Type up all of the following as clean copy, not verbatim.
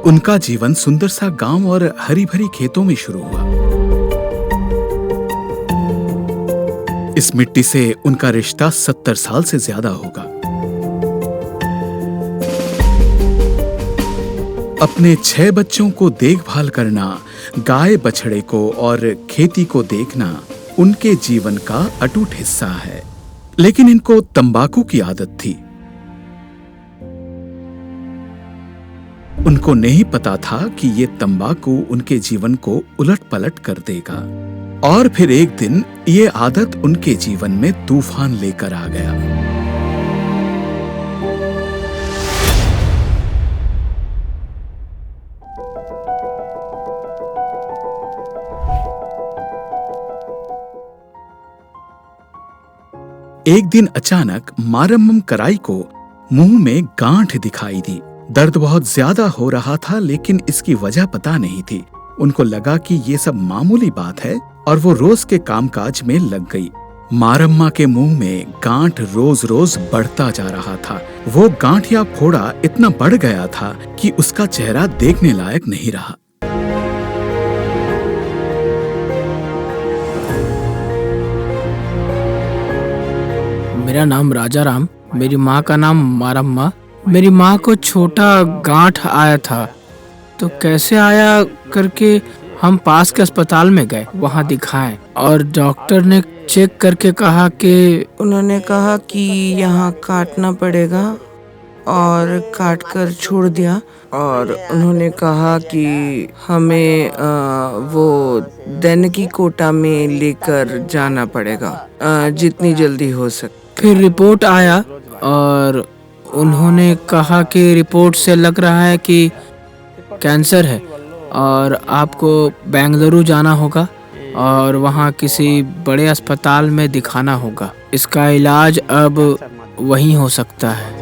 उनका जीवन सुंदर सा गांव और हरी भरी खेतों में शुरू हुआ। इस मिट्टी से उनका रिश्ता 70 साल से ज्यादा होगा। अपने 6 बच्चों को देखभाल करना, गाय बछड़े को और खेती को देखना उनके जीवन का अटूट हिस्सा है। लेकिन इनको तंबाकू की आदत थी। उनको नहीं पता था कि ये तंबाकू उनके जीवन को उलट-पलट कर देगा। और फिर एक दिन ये आदत उनके जीवन में तूफान लेकर आ गया। एक दिन अचानक मारम्मम कराई को मुंह में गांठ दिखाई दी। दर्द बहुत ज्यादा हो रहा था, लेकिन इसकी वजह पता नहीं थी। उनको लगा कि ये सब मामूली बात है और वो रोज के कामकाज में लग गई। मारम्मा के मुंह में गांठ रोज रोज बढ़ता जा रहा था। वो गांठ या फोड़ा इतना बढ़ गया था कि उसका चेहरा देखने लायक नहीं रहा। मेरा नाम राजा राम, मेरी माँ का नाम मारम्मा। मेरी माँ को छोटा गांठ आया था, तो कैसे आया करके हम पास के अस्पताल में गए, वहाँ दिखाएं और डॉक्टर ने चेक करके कहा कि उन्होंने कहा कि यहाँ काटना पड़ेगा और काट कर छोड़ दिया। और उन्होंने कहा कि हमें वो दैनिकी कोटा में लेकर जाना पड़ेगा जितनी जल्दी हो सके। फिर रिपोर्ट आया और उन्होंने कहा कि रिपोर्ट से लग रहा है कि कैंसर है और आपको बेंगलुरु जाना होगा और वहाँ किसी बड़े अस्पताल में दिखाना होगा। इसका इलाज अब वहीं हो सकता है।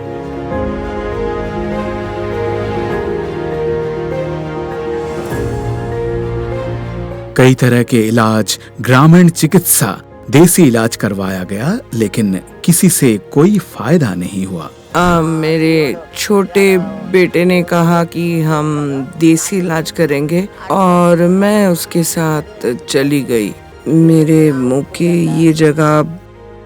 कई तरह के इलाज, ग्रामीण चिकित्सा, देसी इलाज करवाया गया, लेकिन किसी से कोई फायदा नहीं हुआ। मेरे छोटे बेटे ने कहा कि हम देसी इलाज करेंगे और मैं उसके साथ चली गई। मेरे मुंह की ये जगह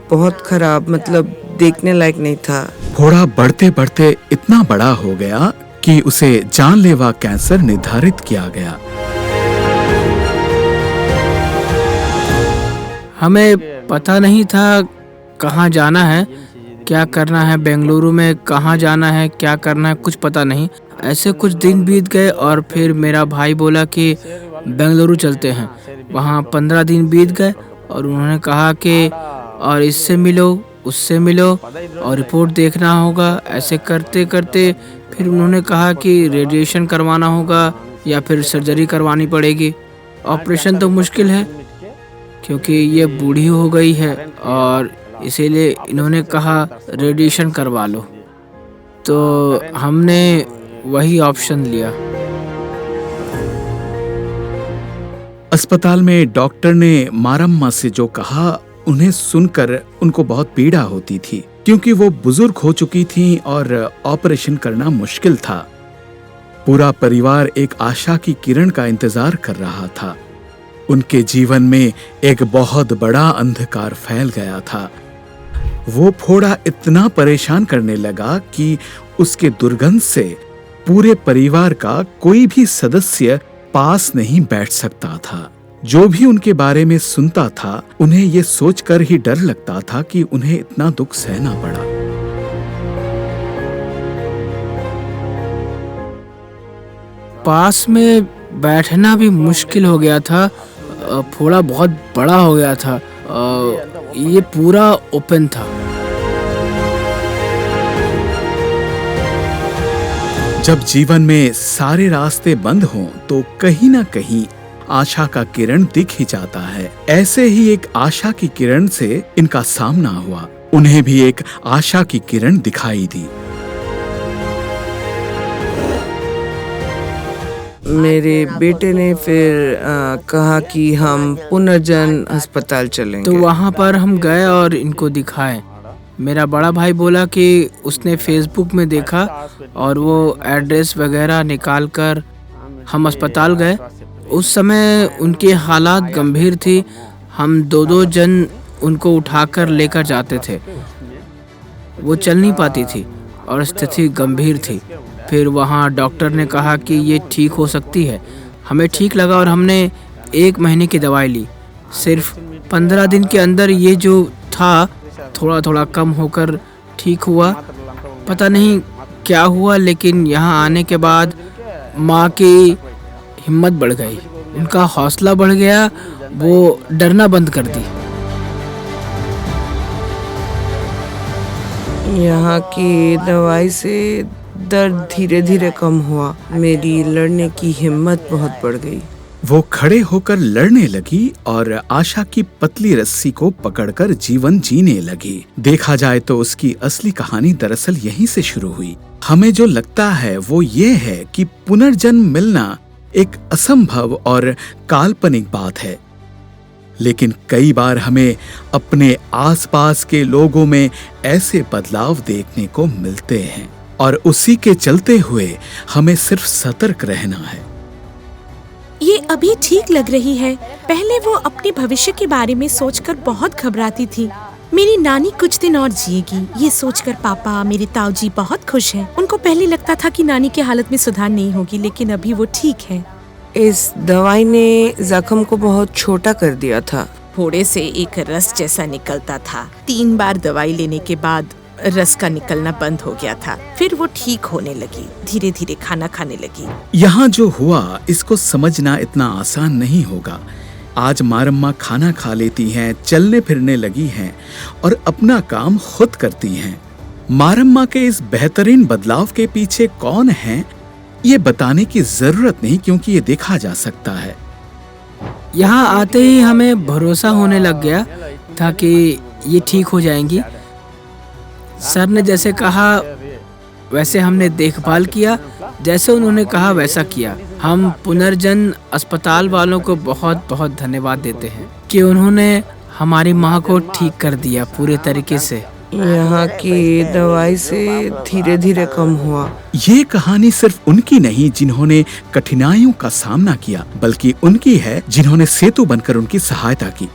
बहुत खराब, मतलब देखने लायक नहीं था। फोड़ा बढ़ते बढ़ते इतना बड़ा हो गया कि उसे जानलेवा कैंसर निर्धारित किया गया। हमें पता नहीं था कहाँ जाना है, क्या करना है, बेंगलुरु में कहाँ जाना है, क्या करना है, कुछ पता नहीं। ऐसे कुछ दिन बीत गए और फिर मेरा भाई बोला कि बेंगलुरु चलते हैं। वहाँ 15 दिन बीत गए और उन्होंने कहा कि और इससे मिलो, उससे मिलो और रिपोर्ट देखना होगा। ऐसे करते करते फिर उन्होंने कहा कि रेडिएशन करवाना होगा या फिर सर्जरी करवानी पड़ेगी। ऑपरेशन तो मुश्किल है क्योंकि ये बूढ़ी हो गई है और इसीलिए इन्होंने कहा रेडिएशन करवा लो। तो हमने वही ऑप्शन लिया। अस्पताल में डॉक्टर ने मारम्मा से जो कहा, उन्हें सुनकर उनको बहुत पीड़ा होती थी, क्योंकि वो बुजुर्ग हो चुकी थीं और ऑपरेशन करना मुश्किल था। पूरा परिवार एक आशा की किरण का इंतजार कर रहा था। उनके जीवन में एक बहुत बड़ा अंधकार फैल गया था। वो फोड़ा इतना परेशान करने लगा कि उसके दुर्गंध से पूरे परिवार का कोई भी सदस्य पास नहीं बैठ सकता था। जो भी उनके बारे में सुनता था, उन्हें ये सोचकर ही डर लगता था कि उन्हें इतना दुख सहना पड़ा। पास में बैठना भी मुश्किल हो गया था। फोड़ा बहुत बड़ा हो गया था। ये पूरा ओपन था। जब जीवन में सारे रास्ते बंद हों तो कहीं ना कहीं आशा का किरण दिख ही जाता है। ऐसे ही एक आशा की किरण से इनका सामना हुआ। उन्हें भी एक आशा की किरण दिखाई दी। मेरे बेटे ने फिर कहा कि हम पुनर्जन अस्पताल चलेंगे। तो वहाँ पर हम गए और इनको दिखाएं। मेरा बड़ा भाई बोला कि उसने फेसबुक में देखा और वो एड्रेस वगैरह निकाल कर हम अस्पताल गए। उस समय उनकी हालात गंभीर थी। हम दो जन उनको उठाकर लेकर जाते थे। वो चल नहीं पाती थी और स्थिति गंभीर थी। फिर वहाँ डॉक्टर ने कहा कि ये ठीक हो सकती है। हमें ठीक लगा और हमने 1 महीने की दवाई ली। सिर्फ 15 दिन के अंदर ये जो था थोड़ा थोड़ा कम होकर ठीक हुआ। पता नहीं क्या हुआ, लेकिन यहाँ आने के बाद माँ की हिम्मत बढ़ गई, उनका हौसला बढ़ गया, वो डरना बंद कर दी। यहाँ की दवाई से दर्द धीरे धीरे कम हुआ। मेरी लड़ने की हिम्मत बहुत बढ़ गई। वो खड़े होकर लड़ने लगी और आशा की पतली रस्सी को पकड़कर जीवन जीने लगी। देखा जाए तो उसकी असली कहानी दरअसल यहीं से शुरू हुई। हमें जो लगता है वो ये है कि पुनर्जन्म मिलना एक असंभव और काल्पनिक बात है, लेकिन कई बार हमें अपने आसपास के लोगों में ऐसे बदलाव देखने को मिलते हैं और उसी के चलते हुए हमें सिर्फ सतर्क रहना है। ये अभी ठीक लग रही है। पहले वो अपने भविष्य के बारे में सोचकर बहुत घबराती थी। मेरी नानी कुछ दिन और जिएगी, ये सोचकर पापा, मेरे ताऊजी बहुत खुश हैं। उनको पहले लगता था कि नानी की हालत में सुधार नहीं होगी, लेकिन अभी वो ठीक है। इस दवाई ने जख्म को बहुत छोटा कर दिया था। फोड़े से एक रस जैसा निकलता था। 3 बार दवाई लेने के बाद रस का निकलना बंद हो गया था। फिर वो ठीक होने लगी, धीरे धीरे खाना खाने लगी। यहाँ जो हुआ इसको समझना इतना आसान नहीं होगा। आज मारम्मा खाना खा लेती हैं, चलने फिरने लगी हैं और अपना काम खुद करती हैं। मारम्मा के इस बेहतरीन बदलाव के पीछे कौन है ये बताने की जरूरत नहीं, क्योंकि ये देखा जा सकता है। यहाँ आते ही हमें भरोसा होने लग गया था कि ये ठीक हो जाएंगी। सर ने जैसे कहा वैसे हमने देखभाल किया, जैसे उन्होंने कहा वैसा किया। हम पुनर्जन्म अस्पताल वालों को बहुत बहुत धन्यवाद देते हैं कि उन्होंने हमारी माँ को ठीक कर दिया पूरे तरीके से। यहाँ की दवाई से धीरे धीरे कम हुआ। ये कहानी सिर्फ उनकी नहीं जिन्होंने कठिनाइयों का सामना किया, बल्कि उनकी है जिन्होंने सेतु बनकर उनकी सहायता की।